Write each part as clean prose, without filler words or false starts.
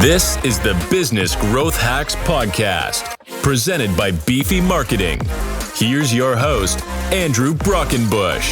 This is the Business Growth Hacks Podcast, presented by Beefy Marketing. Here's your host, Andrew Brockenbush.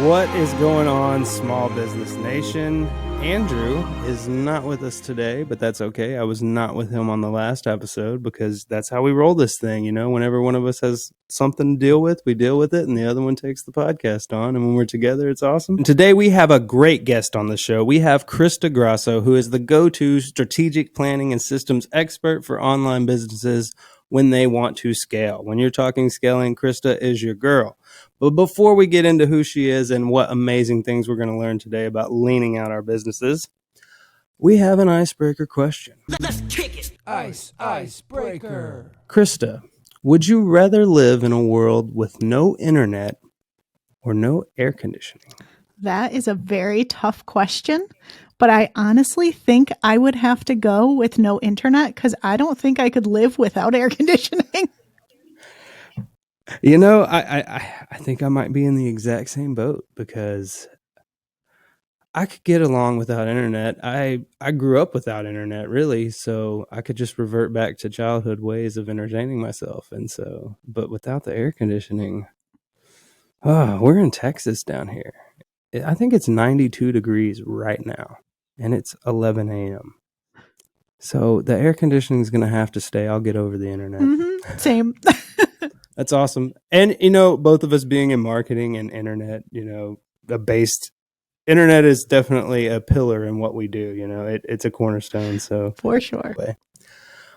What is going on, Small Business Nation? Andrew is not with us today, but that's okay. I was not with him on the last episode because that's how we roll this thing. You know, whenever one of us has something to deal with, we deal with it, and the other one takes the podcast on. And when we're together, it's awesome. And today, we have a great guest on the show. We have Crista Grasso, who is the go-to strategic planning and systems expert for online businesses when they want to scale. When you're talking scaling, Crista is your girl. But before we get into who she is and what amazing things we're going to learn today about leaning out our businesses, we have an icebreaker question. Let's kick it. Icebreaker. Crista, would you rather live in a world with no internet or no air conditioning? That is a very tough question, but I honestly think I would have to go with no internet because I don't think I could live without air conditioning. You know, I think I might be in the exact same boat because I could get along without internet. I grew up without internet, really, so I could just revert back to childhood ways of entertaining myself. And so, but without the air conditioning, we're in Texas down here. I think it's 92 degrees right now, and it's 11 a.m. So the air conditioning is going to have to stay. I'll get over the internet. Mm-hmm. Same. That's awesome. And, you know, both of us being in marketing and internet, you know, internet is definitely a pillar in what we do. You know, it's a cornerstone. So for sure.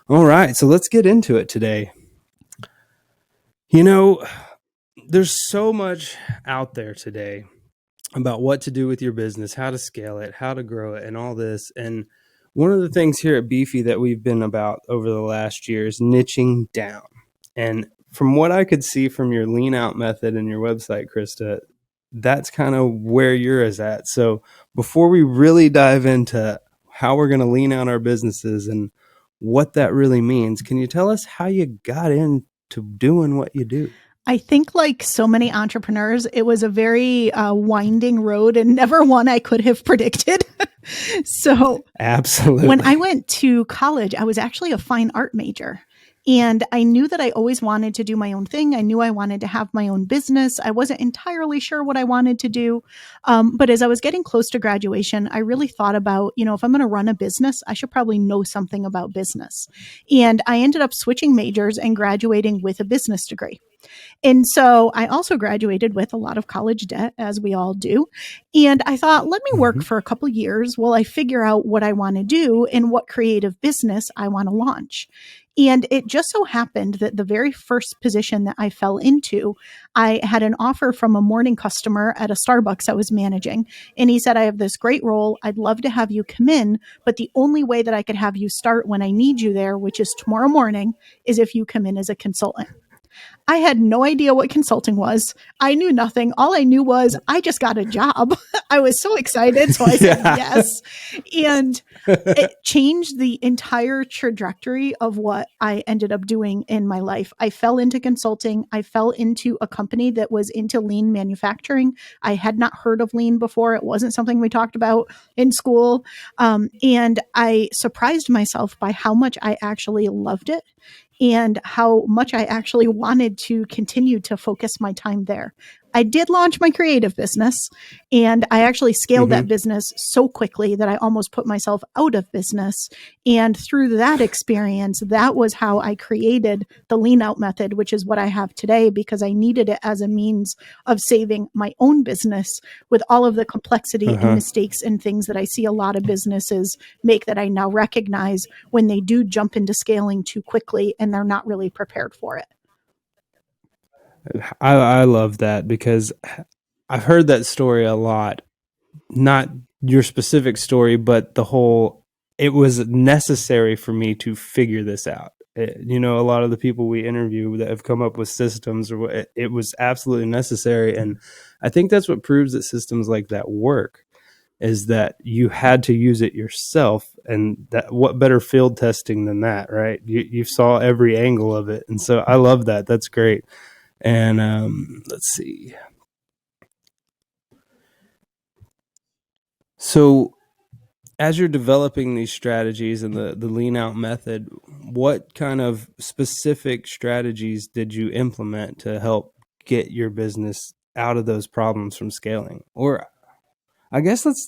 All right. So let's get into it today. You know, there's so much out there today about what to do with your business, how to scale it, how to grow it, and all this. And one of the things here at Beefy that we've been about over the last year is niching down. And from what I could see from your lean out method and your website, Crista, that's kind of where you're at. So before we really dive into how we're going to lean out our businesses and what that really means, can you tell us how you got into doing what you do? I think like so many entrepreneurs, it was a very winding road and never one I could have predicted. So absolutely. When I went to college, I was actually a fine art major. And I knew that I always wanted to do my own thing. I knew I wanted to have my own business. I wasn't entirely sure what I wanted to do. But as I was getting close to graduation, I really thought about, you know, if I'm going to run a business, I should probably know something about business. And I ended up switching majors and graduating with a business degree. And so I also graduated with a lot of college debt, as we all do. And I thought, let me work for a couple years while I figure out what I want to do and what creative business I want to launch. And it just so happened that the very first position that I fell into, I had an offer from a morning customer at a Starbucks I was managing. And he said, I have this great role. I'd love to have you come in, but the only way that I could have you start when I need you there, which is tomorrow morning, is if you come in as a consultant. I had no idea what consulting was. I knew nothing. All I knew was I just got a job. I was so excited. So I said yes. And it changed the entire trajectory of what I ended up doing in my life. I fell into consulting. I fell into a company that was into lean manufacturing. I had not heard of lean before. It wasn't something we talked about in school. And I surprised myself by how much I actually loved it and how much I actually wanted to continue to focus my time there. I did launch my creative business, and I actually scaled that business so quickly that I almost put myself out of business. And through that experience, that was how I created the lean out method, which is what I have today, because I needed it as a means of saving my own business with all of the complexity and mistakes and things that I see a lot of businesses make that I now recognize when they do jump into scaling too quickly and they're not really prepared for it. I love that because I've heard that story a lot. Not your specific story, but the whole, it was necessary for me to figure this out. You know, a lot of the people we interview that have come up with systems, it was absolutely necessary. And I think that's what proves that systems like that work, is that you had to use it yourself. And that, what better field testing than that, right? You saw every angle of it. And so I love that. That's great. And let's see. So as you're developing these strategies and the lean out method, what kind of specific strategies did you implement to help get your business out of those problems from scaling? Or I guess let's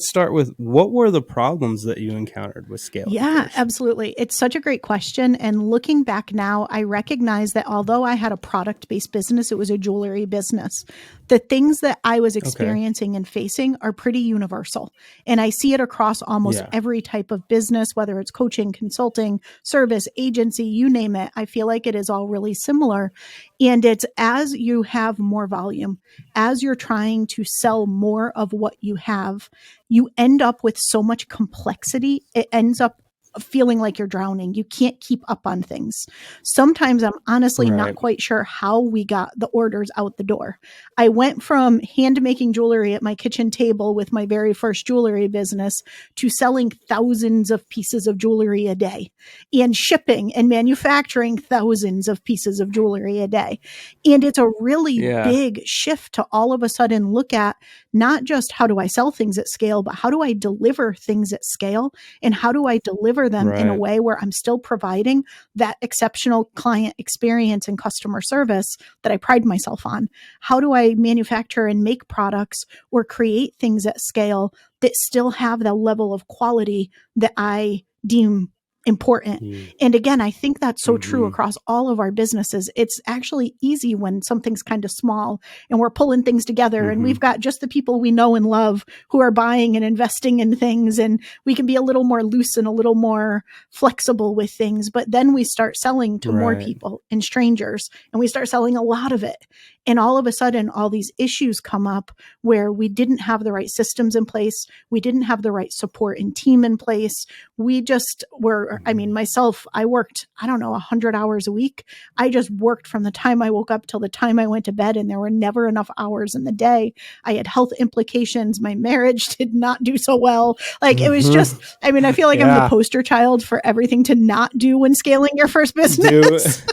start with, what were the problems that you encountered with scaling? Yeah, first? absolutely. It's such a great question. And looking back now, I recognize that although I had a product-based business, it was a jewelry business. The things that I was experiencing and facing are pretty universal. And I see it across almost every type of business, whether it's coaching, consulting, service, agency, you name it. I feel like it is all really similar. And it's as you have more volume, as you're trying to sell more of what you have, you end up with so much complexity. It ends up feeling like you're drowning. You can't keep up on things. Sometimes I'm honestly not quite sure how we got the orders out the door. I went from hand making jewelry at my kitchen table with my very first jewelry business to selling thousands of pieces of jewelry a day and shipping and manufacturing thousands of pieces of jewelry a day. And it's a really big shift to all of a sudden look at not just how do I sell things at scale, but how do I deliver things at scale, and how do I deliver them in a way where I'm still providing that exceptional client experience and customer service that I pride myself on? How do I manufacture and make products or create things at scale that still have the level of quality that I deem important? And again, I think that's so true across all of our businesses. It's actually easy when something's kind of small and we're pulling things together and we've got just the people we know and love who are buying and investing in things, and we can be a little more loose and a little more flexible with things. But then we start selling to more people and strangers, and we start selling a lot of it. And all of a sudden, all these issues come up where we didn't have the right systems in place. We didn't have the right support and team in place. We just were, I mean, myself, I worked, 100 hours a week. I just worked from the time I woke up till the time I went to bed, and there were never enough hours in the day. I had health implications. My marriage did not do so well. Like, it was just, I mean, I feel like I'm the poster child for everything to not do when scaling your first business.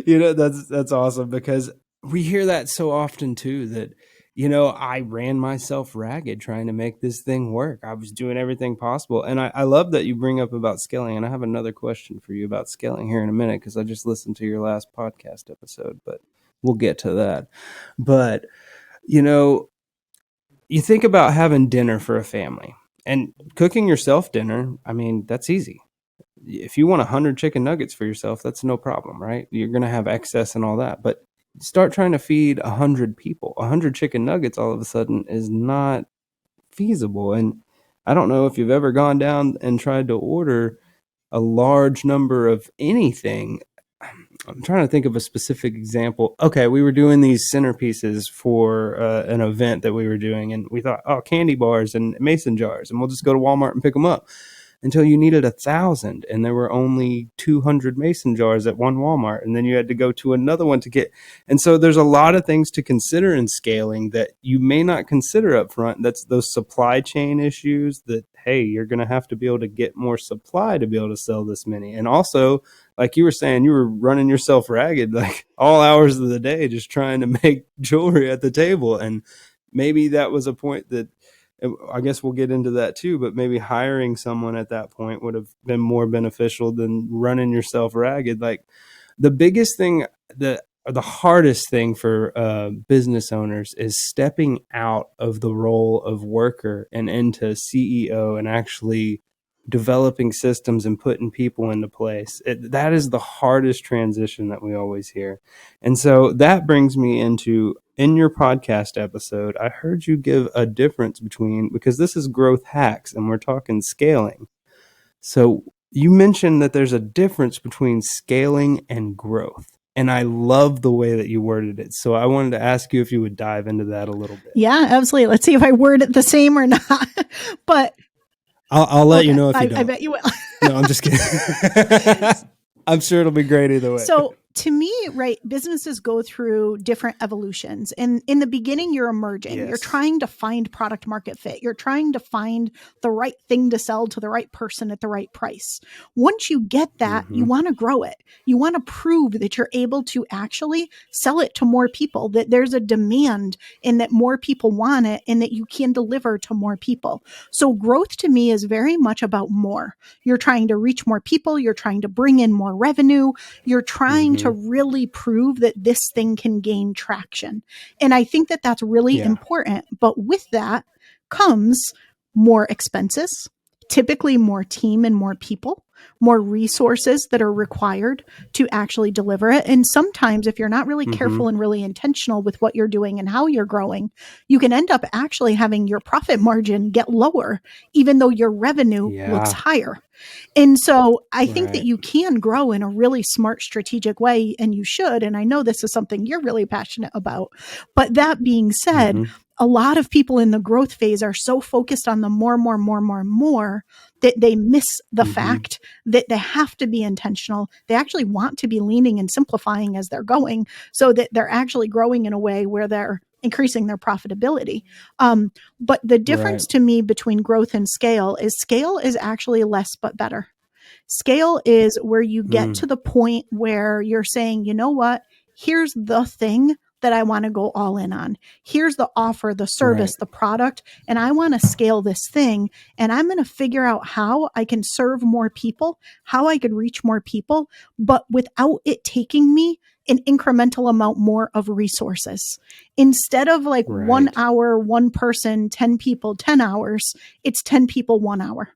That's awesome, because we hear that so often too, that, I ran myself ragged trying to make this thing work. I was doing everything possible. And I love that you bring up about scaling. And I have another question for you about scaling here in a minute, because I just listened to your last podcast episode, but we'll get to that. But, you think about having dinner for a family and cooking yourself dinner. I mean, that's easy. If you want 100 chicken nuggets for yourself, that's no problem, right? You're going to have excess and all that. But start trying to feed 100 people. 100 chicken nuggets all of a sudden is not feasible. And I don't know if you've ever gone down and tried to order a large number of anything. I'm trying to think of a specific example. Okay, we were doing these centerpieces for an event that we were doing, and we thought, candy bars and mason jars, and we'll just go to Walmart and pick them up. Until you needed 1,000, and there were only 200 mason jars at one Walmart, and then you had to go to another one to get. And so there's a lot of things to consider in scaling that you may not consider up front. That's those supply chain issues that, hey, you're going to have to be able to get more supply to be able to sell this many. And also, like you were saying, you were running yourself ragged, like all hours of the day, just trying to make jewelry at the table. And maybe that was a point that, I guess we'll get into that too, but maybe hiring someone at that point would have been more beneficial than running yourself ragged. Like, the biggest thing, the hardest thing for business owners is stepping out of the role of worker and into CEO and actually developing systems and putting people into place. That is the hardest transition that we always hear. And so that brings me into, in your podcast episode, I heard you give a difference between, because this is growth hacks and we're talking scaling. So you mentioned that there's a difference between scaling and growth. And I love the way that you worded it. So I wanted to ask you if you would dive into that a little bit. Yeah, absolutely. Let's see if I word it the same or not. But I'll let you know if you don't. I bet you will. No, I'm just kidding. I'm sure it'll be great either way. So to me, right, businesses go through different evolutions. And in the beginning, you're emerging. Yes. You're trying to find product market fit. You're trying to find the right thing to sell to the right person at the right price. Once you get that, you want to grow it. You want to prove that you're able to actually sell it to more people, that there's a demand and that more people want it and that you can deliver to more people. So growth to me is very much about more. You're trying to reach more people. You're trying to bring in more revenue. You're trying to really prove that this thing can gain traction. And I think that that's really important. But with that comes more expenses, typically more team and more people, more resources that are required to actually deliver it. And sometimes if you're not really careful and really intentional with what you're doing and how you're growing, you can end up actually having your profit margin get lower, even though your revenue looks higher. And so I think that you can grow in a really smart, strategic way, and you should. And I know this is something you're really passionate about. But that being said, a lot of people in the growth phase are so focused on the more that they miss the fact that they have to be intentional. They actually want to be leaning and simplifying as they're going so that they're actually growing in a way where they're increasing their profitability. But the difference to me between growth and scale is actually less but better. Scale is where you get to the point where you're saying, you know what, here's the thing that I want to go all in on. Here's the offer, the service, the product, and I want to scale this thing. And I'm going to figure out how I can serve more people, how I could reach more people, but without it taking me an incremental amount more of resources. Instead of like 1 hour, one person, 10 people, 10 hours, it's 10 people, 1 hour.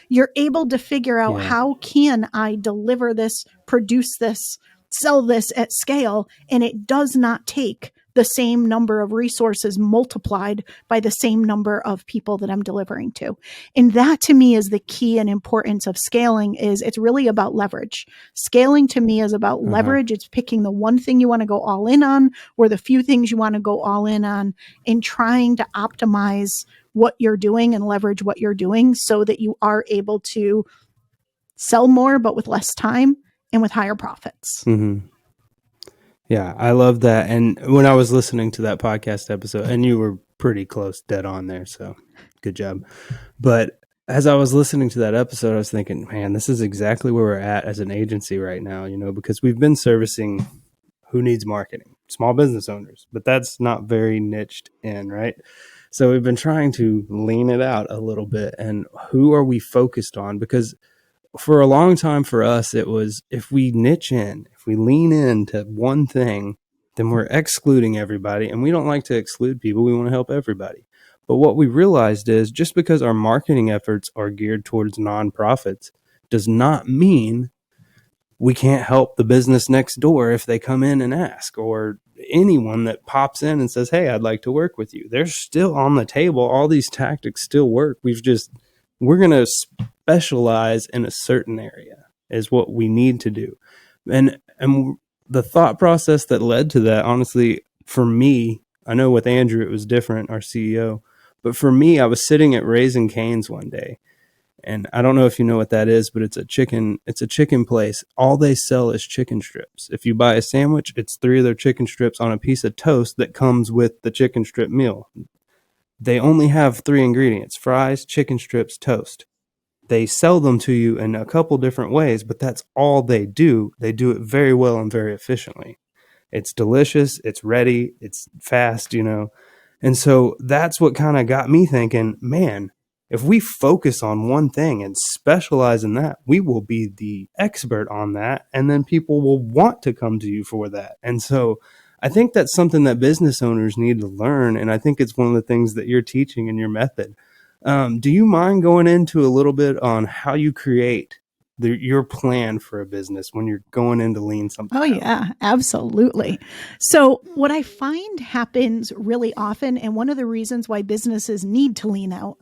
You're able to figure out how can I deliver this, produce this, sell this at scale, and it does not take the same number of resources multiplied by the same number of people that I'm delivering to. And that to me is the key and importance of scaling. Is it's really about leverage. Scaling to me is about leverage. It's picking the one thing you want to go all in on or the few things you want to go all in on and trying to optimize what you're doing and leverage what you're doing so that you are able to sell more, but with less time and with higher profits. Yeah, I love that. And when I was listening to that podcast episode, and you were pretty close, dead on there, so good job. But as I was listening to that episode, I was thinking, man, this is exactly where we're at as an agency right now, you know, because we've been servicing who needs marketing, small business owners, but that's not very niched in, right? So we've been trying to lean it out a little bit. And who are we focused on? Because for a long time for us, it was if we niche in, if we lean into one thing, then we're excluding everybody. And we don't like to exclude people. We want to help everybody. But what we realized is just because our marketing efforts are geared towards nonprofits does not mean we can't help the business next door if they come in and ask, or anyone that pops in and says, hey, I'd like to work with you. They're still on the table. All these tactics still work. We're going to specialize in a certain area is what we need to do. And the thought process that led to that, honestly, for me, I know with Andrew, it was different, our CEO, but for me, I was sitting at Raising Cane's one day, and I don't know if you know what that is, but it's a chicken place. All they sell is chicken strips. If you buy a sandwich, it's 3 of their chicken strips on a piece of toast that comes with the chicken strip meal. They only have 3 ingredients: fries, chicken strips, toast. They sell them to you in a couple different ways, but that's all they do. They do it very well and very efficiently. It's delicious, it's ready, it's fast, you know. And so that's what kind of got me thinking, man, if we focus on one thing and specialize in that, we will be the expert on that. And then people will want to come to you for that. And so I think that's something that business owners need to learn. And I think it's one of the things that you're teaching in your method. Do you mind going into a little bit on how you create your plan for a business when you're going in to lean something out? Yeah, absolutely. So what I find happens really often, and one of the reasons why businesses need to lean out,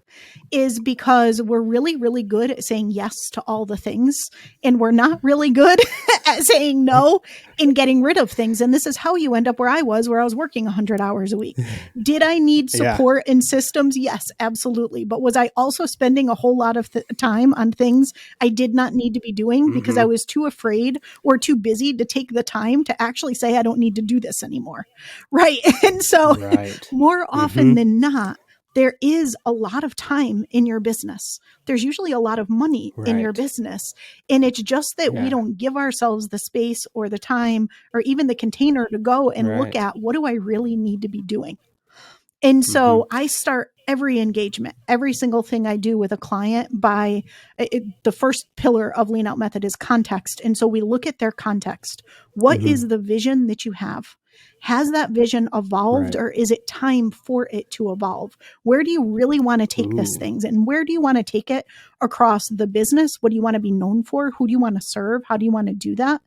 is because we're really, really good at saying yes to all the things, and we're not really good at saying no and getting rid of things. And this is how you end up where I was working 100 hours a week. Did I need support and systems? Yes, absolutely. But was I also spending a whole lot of time on things I did not need to be doing because I was too afraid or too busy to take the time to actually say, I don't need to do this anymore. Right. And so more often than not, there is a lot of time in your business. There's usually a lot of money in your business. And it's just that we don't give ourselves the space or the time or even the container to go and look at, what do I really need to be doing? And so I start every engagement, every single thing I do with a client by the first pillar of Lean Out Method is context. And so we look at their context. What is the vision that you have? Has that vision evolved or is it time for it to evolve? Where do you really want to take this things, and where do you want to take it across the business? What do you want to be known for? Who do you want to serve? How do you want to do that?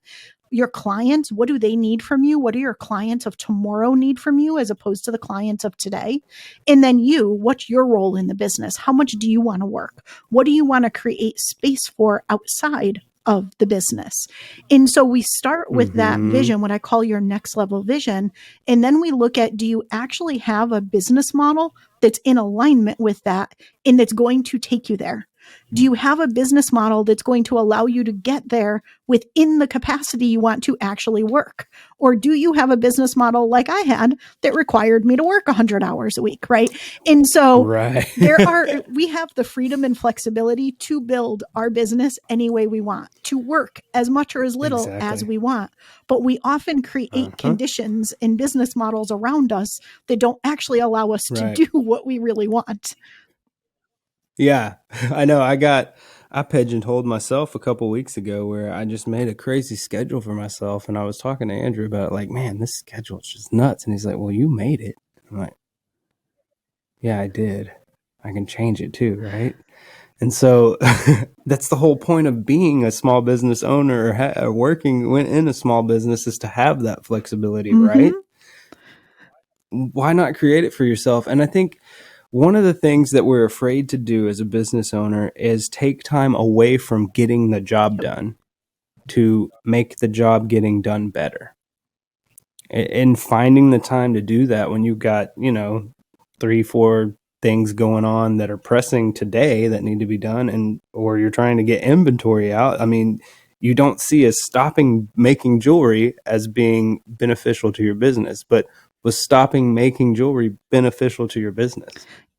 Your clients, what do they need from you? What do your clients of tomorrow need from you as opposed to the clients of today? And then you, what's your role in the business? How much do you want to work? What do you want to create space for outside of the business? And so we start with that vision, what I call your next level vision. And then we look at, do you actually have a business model that's in alignment with that and that's going to take you there? Do you have a business model that's going to allow you to get there within the capacity you want to actually work? Or do you have a business model like I had that required me to work 100 hours a week, right? And so we have the freedom and flexibility to build our business any way we want, to work as much or as little as we want. But we often create conditions and business models around us that don't actually allow us to do what we really want. Yeah, I know. I pigeonholed myself a couple weeks ago where I just made a crazy schedule for myself. And I was talking to Andrew about like, man, this schedule is just nuts. And he's like, well, you made it. I'm like, yeah, I did. I can change it too, right? And so that's the whole point of being a small business owner or working in a small business is to have that flexibility, right? Why not create it for yourself? And I think one of the things that we're afraid to do as a business owner is take time away from getting the job done to make the job getting done better. And finding the time to do that when you've got, 3-4 things going on that are pressing today that need to be done, or you're trying to get inventory out. I mean, you don't see us stopping making jewelry as being beneficial to your business, but was stopping making jewelry beneficial to your business?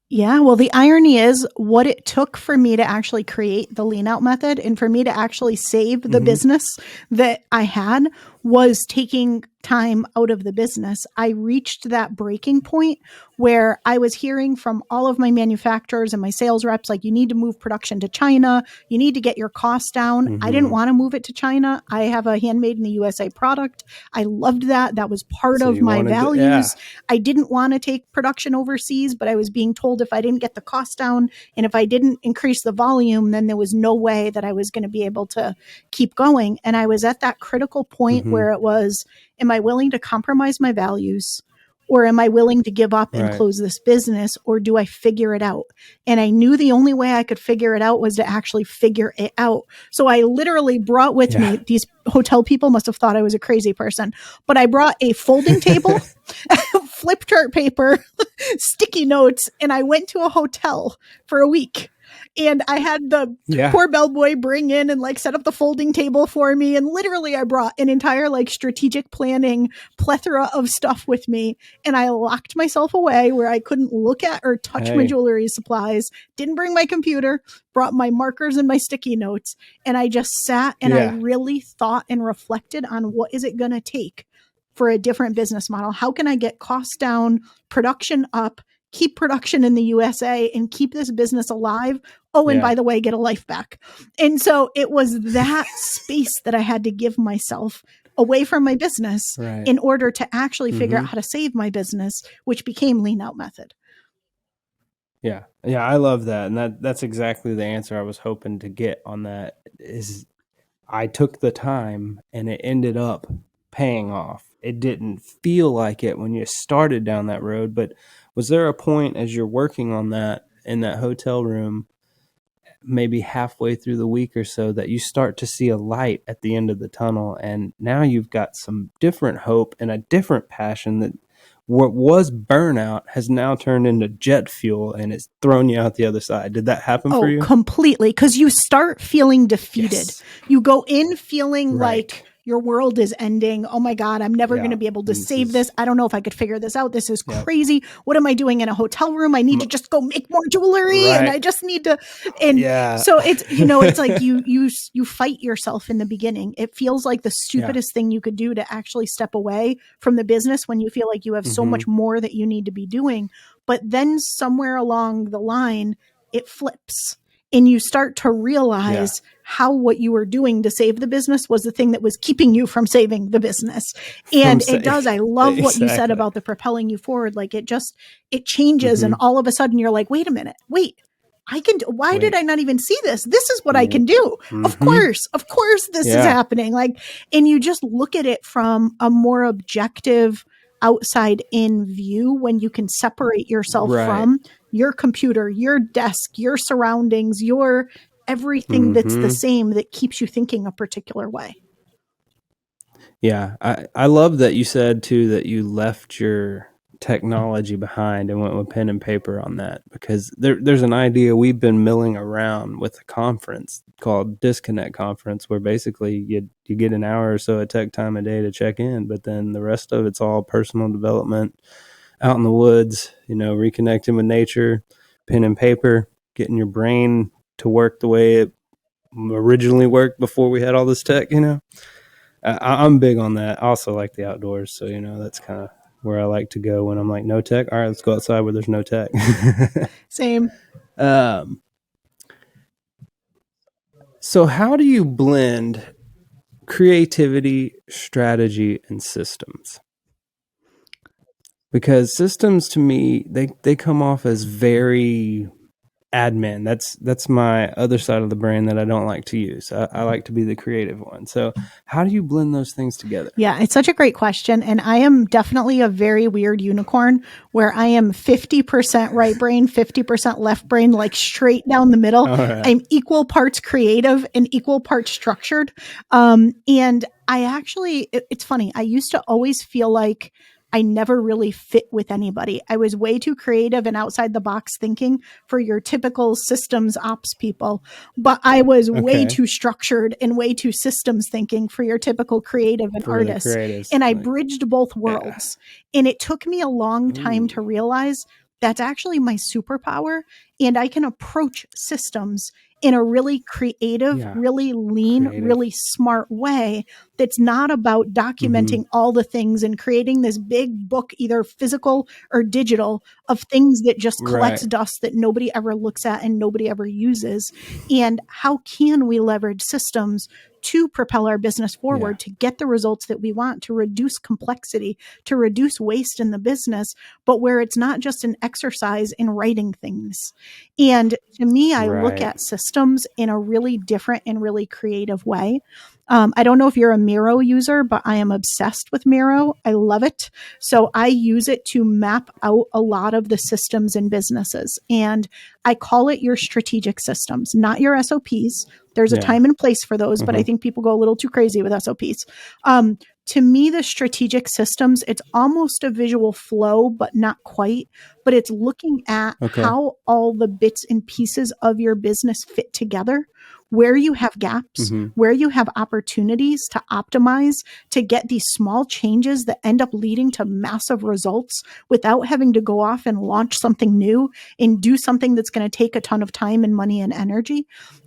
Yeah, well, the irony is what it took for me to actually create the Lean Out Method and for me to actually save the business that I had was taking time out of the business. I reached that breaking point where I was hearing from all of my manufacturers and my sales reps, like, you need to move production to China. You need to get your costs down. I didn't want to move it to China. I have a handmade in the USA product. I loved that. That was part of my values. I didn't want to take production overseas, but I was being told if I didn't get the cost down and if I didn't increase the volume, then there was no way that I was going to be able to keep going. And I was at that critical point where it was, am I willing to compromise my values, or am I willing to give up and close this business, or do I figure it out? And I knew the only way I could figure it out was to actually figure it out. So I literally brought with me, these hotel people must have thought I was a crazy person, but I brought a folding table, flip chart paper, sticky notes, and I went to a hotel for a week. And I had the poor bellboy bring in and like set up the folding table for me. And literally I brought an entire like strategic planning plethora of stuff with me. And I locked myself away where I couldn't look at or touch my jewelry supplies, didn't bring my computer, brought my markers and my sticky notes. And I just sat and I really thought and reflected on what is it going to take for a different business model? How can I get costs down, production up, keep production in the USA and keep this business alive? Oh, and by the way, get a life back. And so it was that space that I had to give myself away from my business in order to actually figure out how to save my business, which became Lean Out Method. Yeah. Yeah. I love that. And that's exactly the answer I was hoping to get on that is I took the time and it ended up paying off. It didn't feel like it when you started down that road, but was there a point as you're working on that in that hotel room, maybe halfway through the week or so, that you start to see a light at the end of the tunnel. And now you've got some different hope and a different passion that what was burnout has now turned into jet fuel and it's thrown you out the other side. Did that happen for you? Oh, completely. Because you start feeling defeated. Yes. You go in feeling Right. like your world is ending. Oh my God, I'm never going to be able to save this. I don't know if I could figure this out. This is crazy. What am I doing in a hotel room? I need to just go make more jewelry, and I just need to. And so it's, it's like you fight yourself in the beginning. It feels like the stupidest thing you could do to actually step away from the business when you feel like you have so much more that you need to be doing. But then somewhere along the line, it flips. And you start to realize how what you were doing to save the business was the thing that was keeping you from saving the business. And it does. I love what you said about the propelling you forward. Like it changes. And all of a sudden you're like, wait a minute, I can do, why did I not even see this? This is what I can do. Of course, this is happening. Like, and you just look at it from a more objective, outside in view when you can separate yourself from your computer, your desk, your surroundings, your everything that's the same that keeps you thinking a particular way. Yeah. I love that you said too that you left your technology behind and went with pen and paper on that, because there's an idea we've been milling around with a conference called Disconnect Conference, where basically you get an hour or so of tech time a day to check in, but then the rest of it's all personal development out in the woods, reconnecting with nature, pen and paper, getting your brain to work the way it originally worked before we had all this tech. I'm big on that. I also like the outdoors, so that's kind of where I like to go when I'm like, no tech. All right, let's go outside where there's no tech. Same. So how do you blend creativity, strategy, and systems? Because systems to me, they come off as very admin. That's my other side of the brain that I don't like to use. I like to be the creative one. So how do you blend those things together? Yeah, it's such a great question. And I am definitely a very weird unicorn where I am 50% right brain, 50% left brain, like straight down the middle. Right. I'm equal parts creative and equal parts structured. And I actually, it's funny. I used to always feel like I never really fit with anybody. I was way too creative and outside the box thinking for your typical systems ops people, but I was way too structured and way too systems thinking for your typical creative and artists. And I bridged both worlds. And it took me a long time to realize that's actually my superpower. And I can approach systems in a really creative, really lean, really smart way that's not about documenting all the things and creating this big book, either physical or digital, of things that just collects dust that nobody ever looks at and nobody ever uses. And how can we leverage systems to propel our business forward, to get the results that we want, to reduce complexity, to reduce waste in the business, but where it's not just an exercise in writing things. And to me, I look at systems in a really different and really creative way. I don't know if you're a Miro user, but I am obsessed with Miro. I love it. So I use it to map out a lot of the systems in businesses. And I call it your strategic systems, not your SOPs. There's a time and place for those, but I think people go a little too crazy with SOPs. To me, the strategic systems, it's almost a visual flow, but not quite. But it's looking at how all the bits and pieces of your business fit together, where you have gaps, where you have opportunities to optimize, to get these small changes that end up leading to massive results without having to go off and launch something new and do something that's going to take a ton of time and money and energy.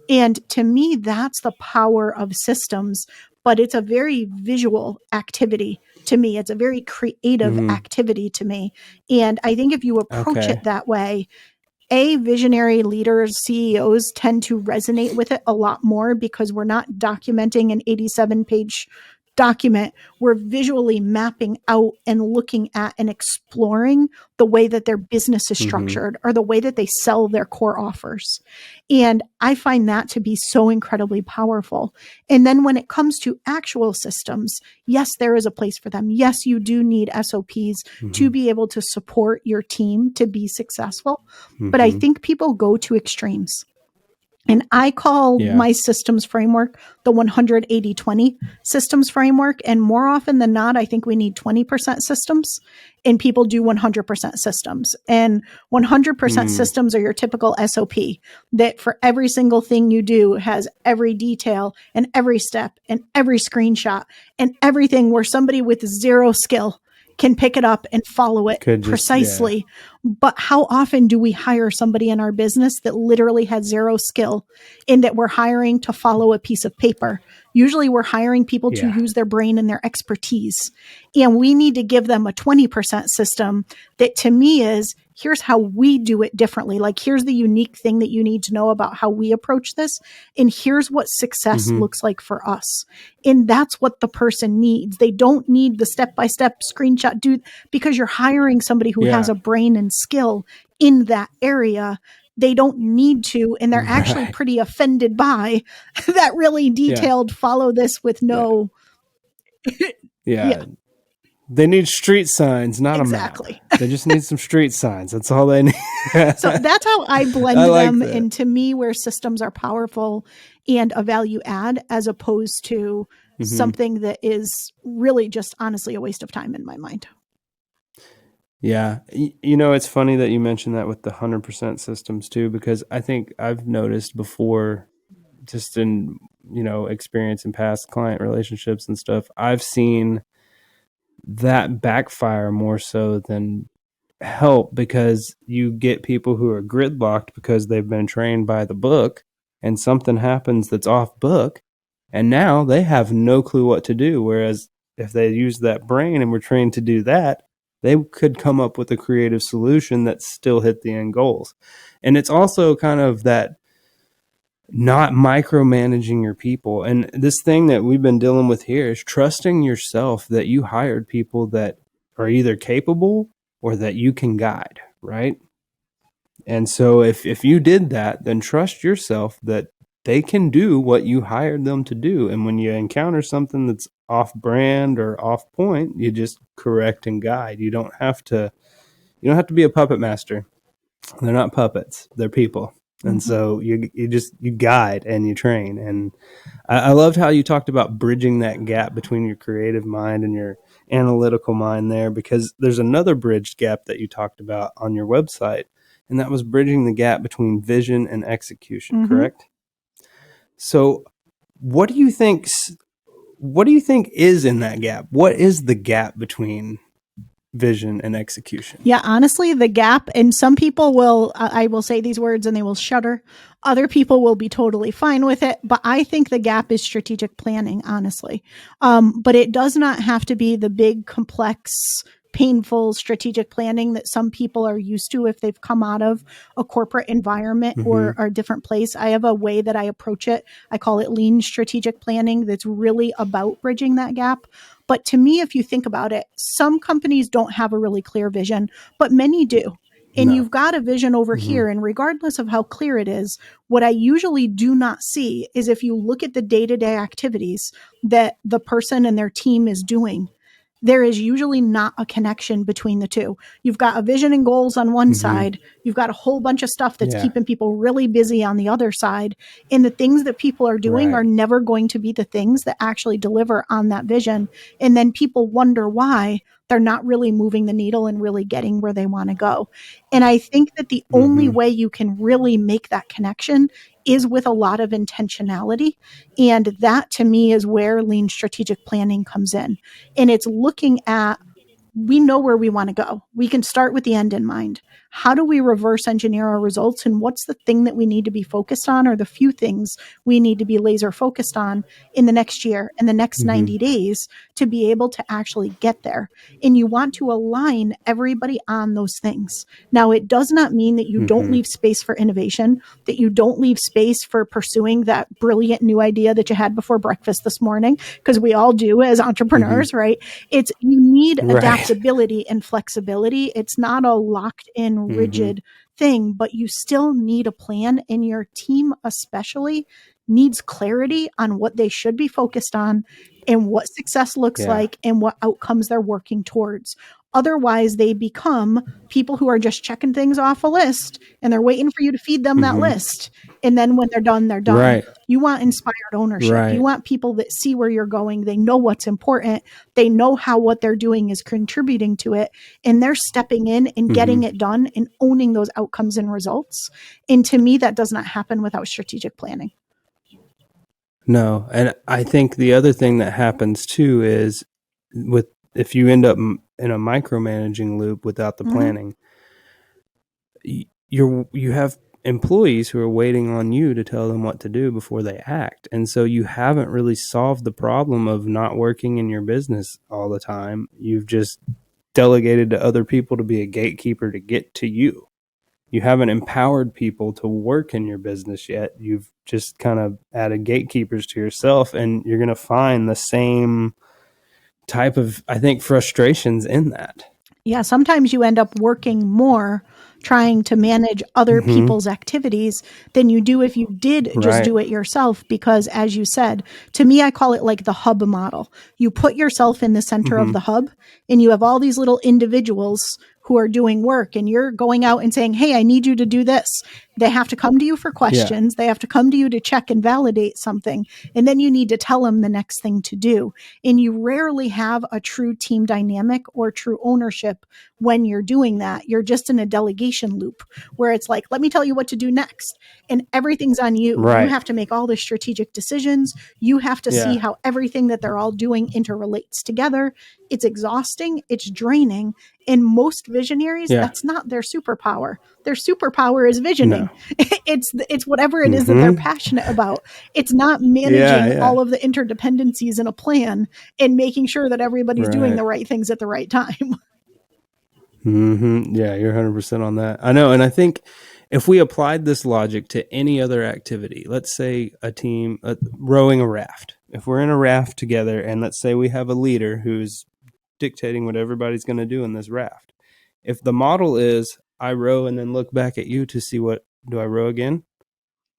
And to me, that's the power of systems, but it's a very visual activity to me. It's a very creative activity to me. And I think if you approach it that way, visionary leaders, CEOs tend to resonate with it a lot more because we're not documenting an 87-page document, we're visually mapping out and looking at and exploring the way that their business is structured or the way that they sell their core offers. And I find that to be so incredibly powerful. And then when it comes to actual systems, yes, there is a place for them. Yes, you do need SOPs to be able to support your team to be successful. But I think people go to extremes. And I call my systems framework the 180-20 systems framework. And more often than not, I think we need 20% systems and people do 100% systems. And 100% systems are your typical SOP that for every single thing you do has every detail and every step and every screenshot and everything where somebody with zero skill can pick it up and follow it precisely. But how often do we hire somebody in our business that literally has zero skill in that we're hiring to follow a piece of paper? Usually we're hiring people to use their brain and their expertise. And we need to give them a 20% system that to me is, here's how we do it differently. Like, here's the unique thing that you need to know about how we approach this. And here's what success looks like for us. And that's what the person needs. They don't need the step-by-step screenshot dude because you're hiring somebody who has a brain and skill in that area. They don't need to, and they're actually pretty offended by that really detailed follow this with no. They need street signs, not a map. They just need some street signs. That's all they need. So that's how I blend them. And to me, where systems are powerful and a value add as opposed to something that is really just honestly a waste of time in my mind. Yeah. You know, it's funny that you mentioned that with the 100% systems too, because I think I've noticed before, just in, experience in past client relationships and stuff, I've seen that backfire more so than help, because you get people who are gridlocked because they've been trained by the book and something happens that's off book and now they have no clue what to do. Whereas if they use that brain and were trained to do that, they could come up with a creative solution that still hit the end goals. And it's also kind of that not micromanaging your people. And this thing that we've been dealing with here is trusting yourself that you hired people that are either capable or that you can guide, right? And so if you did that, then trust yourself that they can do what you hired them to do. And when you encounter something that's off brand or off point, you just correct and guide. You don't have to be a puppet master. They're not puppets, they're people. And so you guide and you train. And I loved how you talked about bridging that gap between your creative mind and your analytical mind there, because there's another bridged gap that you talked about on your website, and that was bridging the gap between vision and execution, correct? So what do you think is in that gap? What is the gap between vision and execution? Yeah, honestly, the gap, and some people will, I will say these words and they will shudder. Other people will be totally fine with it. But I think the gap is strategic planning, honestly. But it does not have to be the big, complex, painful strategic planning that some people are used to if they've come out of a corporate environment or a different place. I have a way that I approach it. I call it lean strategic planning that's really about bridging that gap. But to me, if you think about it, some companies don't have a really clear vision, but many do. And you've got a vision over here. And regardless of how clear it is, what I usually do not see is if you look at the day-to-day activities that the person and their team is doing, there is usually not a connection between the two. You've got a vision and goals on one side. You've got a whole bunch of stuff that's keeping people really busy on the other side. And the things that people are doing are never going to be the things that actually deliver on that vision. And then people wonder why they're not really moving the needle and really getting where they want to go. And I think that the only way you can really make that connection is with a lot of intentionality. And that to me is where lean strategic planning comes in. And it's looking at we know where we want to go. We can start with the end in mind. How do we reverse engineer our results? And what's the thing that we need to be focused on, or the few things we need to be laser focused on in the next year and the next 90 days to be able to actually get there? And you want to align everybody on those things. Now, it does not mean that you don't leave space for innovation, that you don't leave space for pursuing that brilliant new idea that you had before breakfast this morning, because we all do as entrepreneurs, right? It's, you need adaptability and flexibility. It's not a locked in, rigid thing, but you still need a plan, and your team especially needs clarity on what they should be focused on and what success looks like and what outcomes they're working towards. Otherwise, they become people who are just checking things off a list, and they're waiting for you to feed them that list. And then when they're done, they're done. Right. You want inspired ownership. Right. You want people that see where you're going. They know what's important. They know how what they're doing is contributing to it. And they're stepping in and getting it done and owning those outcomes and results. And to me, that does not happen without strategic planning. No. And I think the other thing that happens too is if you end up in a micromanaging loop without the planning, you have employees who are waiting on you to tell them what to do before they act. And so you haven't really solved the problem of not working in your business all the time. You've just delegated to other people to be a gatekeeper to get to you. You haven't empowered people to work in your business yet. You've just kind of added gatekeepers to yourself, and you're going to find the same type of, I think, frustrations in that. Yeah, sometimes you end up working more trying to manage other people's activities than you do if you did just do it yourself. Because as you said, to me, I call it like the hub model. You put yourself in the center of the hub, and you have all these little individuals who are doing work, and you're going out and saying, hey, I need you to do this. They have to come to you for questions. They have to come to you to check and validate something. And then you need to tell them the next thing to do. And you rarely have a true team dynamic or true ownership when you're doing that. You're just in a delegation loop where it's like, let me tell you what to do next. And everything's on you. Right. You have to make all the strategic decisions. You have to see how everything that they're all doing interrelates together. It's exhausting. It's draining. And most visionaries, that's not their superpower. Their superpower is visioning. No. It's whatever it is that they're passionate about. It's not managing all of the interdependencies in a plan and making sure that everybody's doing the right things at the right time. Yeah, you're 100% on that. I know. And I think if we applied this logic to any other activity, let's say a team rowing a raft. If we're in a raft together, and let's say we have a leader who's dictating what everybody's going to do in this raft. If the model is I row and then look back at you to see what do I row again,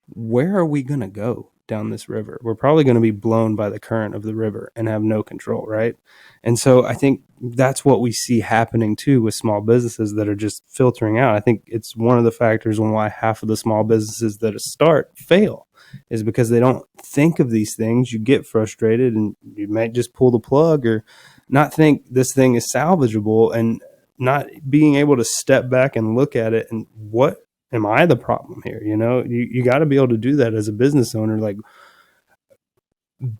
where are we going to go down this river? We're probably going to be blown by the current of the river and have no control, right? And so I think that's what we see happening too with small businesses that are just filtering out. I think it's one of the factors on why half of the small businesses that start fail is because they don't think of these things. You get frustrated and you might just pull the plug or not think this thing is salvageable, and not being able to step back and look at it and what am I the problem here? You know, you got to be able to do that as a business owner. Like,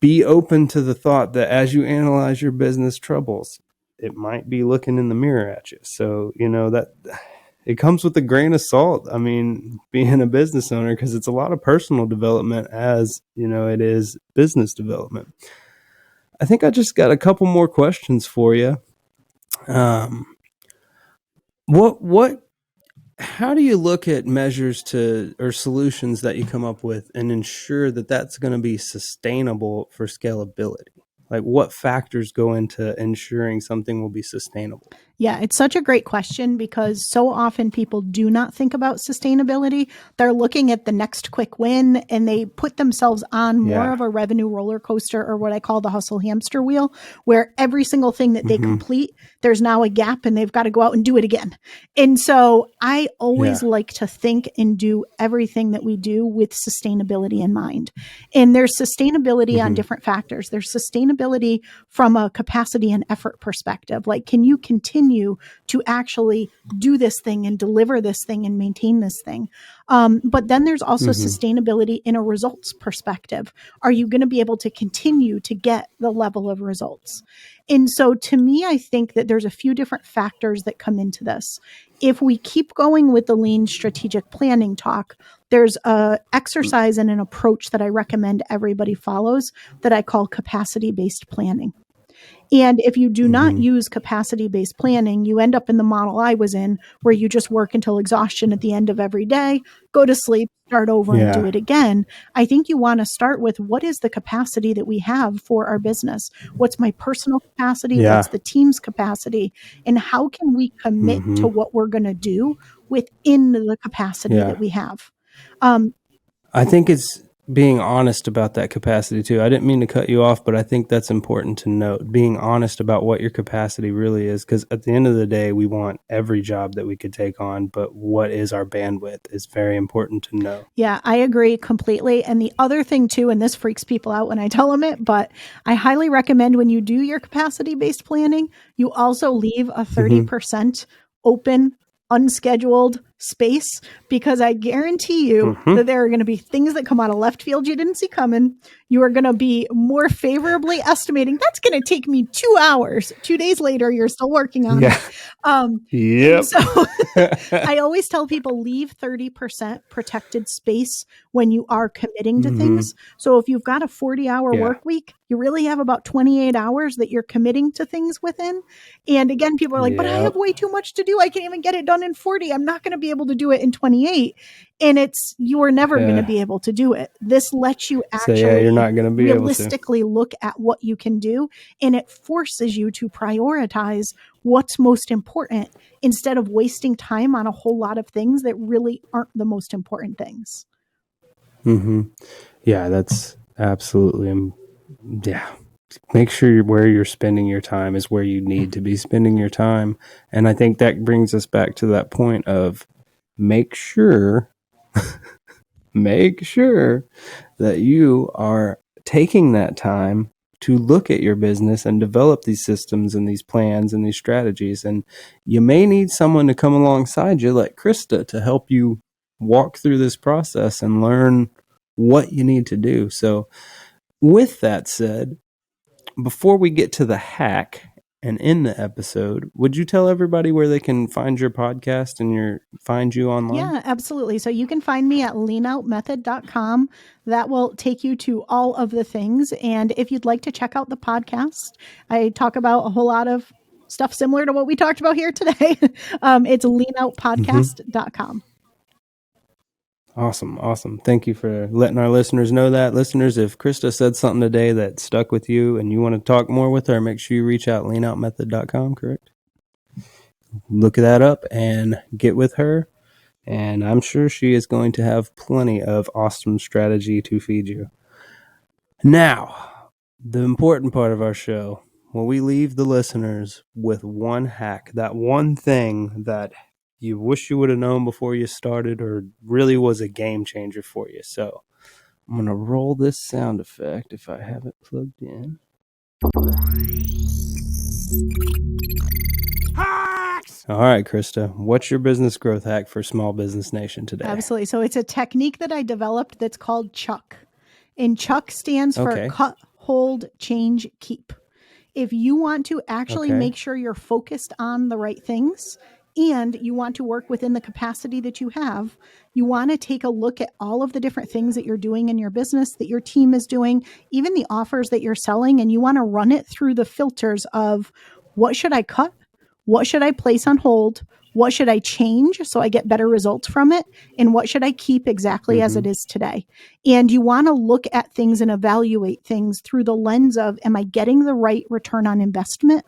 be open to the thought that as you analyze your business troubles, it might be looking in the mirror at you. So, you know, that it comes with a grain of salt. I mean, being a business owner, because it's a lot of personal development as, you know, it is business development. I think I just got a couple more questions for you. How do you look at measures or solutions that you come up with and ensure that that's going to be sustainable for scalability? Like, what factors go into ensuring something will be sustainable? Yeah, it's such a great question because so often people do not think about sustainability. They're looking at the next quick win, and they put themselves on more of a revenue roller coaster, or what I call the hustle hamster wheel, where every single thing that they complete, there's now a gap and they've got to go out and do it again. And so I always like to think and do everything that we do with sustainability in mind. And there's sustainability on different factors. There's sustainability from a capacity and effort perspective. Like, can you continue continue to actually do this thing and deliver this thing and maintain this thing. But then there's also sustainability in a results perspective. Are you going to be able to continue to get the level of results? And so to me, I think that there's a few different factors that come into this. If we keep going with the lean strategic planning talk, there's a exercise and an approach that I recommend everybody follows that I call capacity-based planning. And if you do not use capacity-based planning, you end up in the model I was in, where you just work until exhaustion at the end of every day, go to sleep, start over and do it again. I think you want to start with, what is the capacity that we have for our business? What's my personal capacity? What's the team's capacity? And how can we commit to what we're going to do within the capacity that we have? I think it's being honest about that capacity too. I didn't mean to cut you off, but I think that's important to note, being honest about what your capacity really is, because at the end of the day, we want every job that we could take on, but what is our bandwidth is very important to know. Yeah, I agree completely. And the other thing too, and this freaks people out when I tell them it, but I highly recommend when you do your capacity-based planning, you also leave a 30% open, unscheduled space, because I guarantee you that there are going to be things that come out of left field you didn't see coming. You are going to be more favorably estimating, that's going to take me 2 hours. 2 days later, you're still working on it. So I always tell people, leave 30% protected space when you are committing to things. So if you've got a 40-hour work week, you really have about 28 hours that you're committing to things within. And again, people are like, but I have way too much to do. I can't even get it done in 40. I'm not going to be able to do it in 28. And you are never going to be able to do it. This lets you actually you're not going to be realistically look at what you can do. And it forces you to prioritize what's most important instead of wasting time on a whole lot of things that really aren't the most important things. Yeah, that's absolutely. Make sure where you're spending your time is where you need to be spending your time. And I think that brings us back to that point of make sure that you are taking that time to look at your business and develop these systems and these plans and these strategies. And you may need someone to come alongside you, like Crista, to help you walk through this process and learn what you need to do. So with that said, before we get to the hack and end the episode, would you tell everybody where they can find your podcast and find you online? Yeah, absolutely. So you can find me at leanoutmethod.com. That will take you to all of the things. And if you'd like to check out the podcast, I talk about a whole lot of stuff similar to what we talked about here today. It's leanoutpodcast.com. Awesome. Thank you for letting our listeners know that. Listeners, if Crista said something today that stuck with you and you want to talk more with her, make sure you reach out, leanoutmethod.com, correct? Look that up and get with her. And I'm sure she is going to have plenty of awesome strategy to feed you. Now, the important part of our show, when we leave the listeners with one hack, that one thing that you wish you would have known before you started or really was a game changer for you. So I'm going to roll this sound effect if I have it plugged in. Hacks! All right, Crista, what's your business growth hack for Small Business Nation today? Absolutely. So it's a technique that I developed that's called CHUCK. And CHUCK stands for cut, hold, change, keep. If you want to actually make sure you're focused on the right things, and you want to work within the capacity that you have, you want to take a look at all of the different things that you're doing in your business, that your team is doing, even the offers that you're selling, and you want to run it through the filters of, what should I cut? What should I place on hold? What should I change so I get better results from it? And what should I keep exactly as it is today? And you want to look at things and evaluate things through the lens of, am I getting the right return on investment?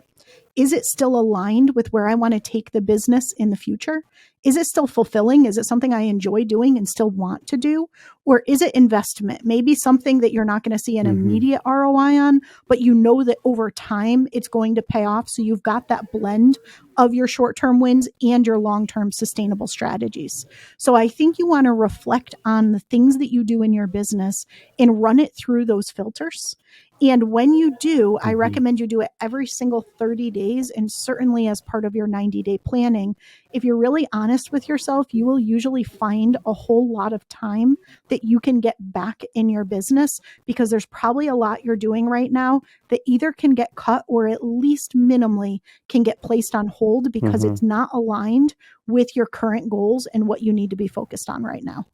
Is it still aligned with where I want to take the business in the future? Is it still fulfilling? Is it something I enjoy doing and still want to do? Or is it investment? Maybe something that you're not going to see an immediate ROI on, but you know that over time it's going to pay off. So you've got that blend of your short-term wins and your long-term sustainable strategies. So I think you want to reflect on the things that you do in your business and run it through those filters. And when you do, I recommend you do it every single 30 days and certainly as part of your 90-day planning. If you're really honest with yourself, you will usually find a whole lot of time that you can get back in your business, because there's probably a lot you're doing right now that either can get cut or at least minimally can get placed on hold because it's not aligned with your current goals and what you need to be focused on right now.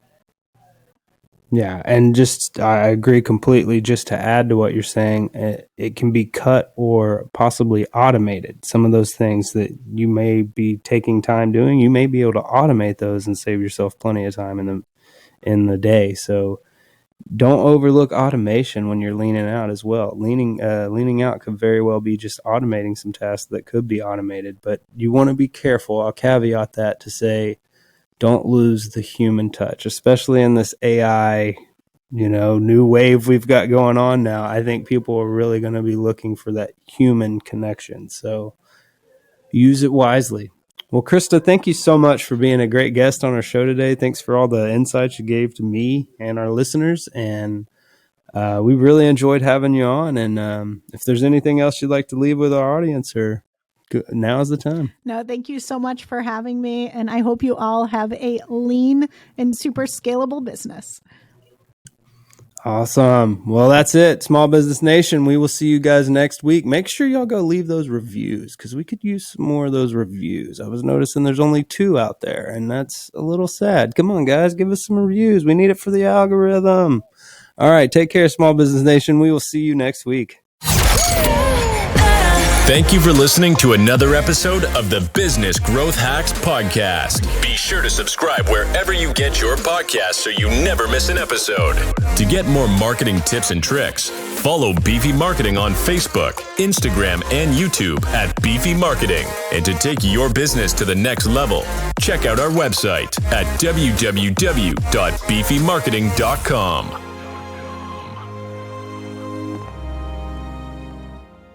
Yeah, and just I agree completely. Just to add to what you're saying, it can be cut or possibly automated. Some of those things that you may be taking time doing, you may be able to automate those and save yourself plenty of time in the day. So don't overlook automation when you're leaning out as well. Leaning out could very well be just automating some tasks that could be automated, but you want to be careful. I'll caveat that to say, don't lose the human touch, especially in this AI, new wave we've got going on now. I think people are really going to be looking for that human connection. So use it wisely. Well, Crista, thank you so much for being a great guest on our show today. Thanks for all the insights you gave to me and our listeners. And we really enjoyed having you on. And if there's anything else you'd like to leave with our audience, now is the time. No, thank you so much for having me. And I hope you all have a lean and super scalable business. Awesome. Well, that's it. Small Business Nation. We will see you guys next week. Make sure y'all go leave those reviews because we could use some more of those reviews. I was noticing there's only 2 out there, and that's a little sad. Come on, guys. Give us some reviews. We need it for the algorithm. All right. Take care, Small Business Nation. We will see you next week. Thank you for listening to another episode of the Business Growth Hacks Podcast. Be sure to subscribe wherever you get your podcasts so you never miss an episode. To get more marketing tips and tricks, follow Beefy Marketing on Facebook, Instagram, and YouTube at Beefy Marketing. And to take your business to the next level, check out our website at www.beefymarketing.com.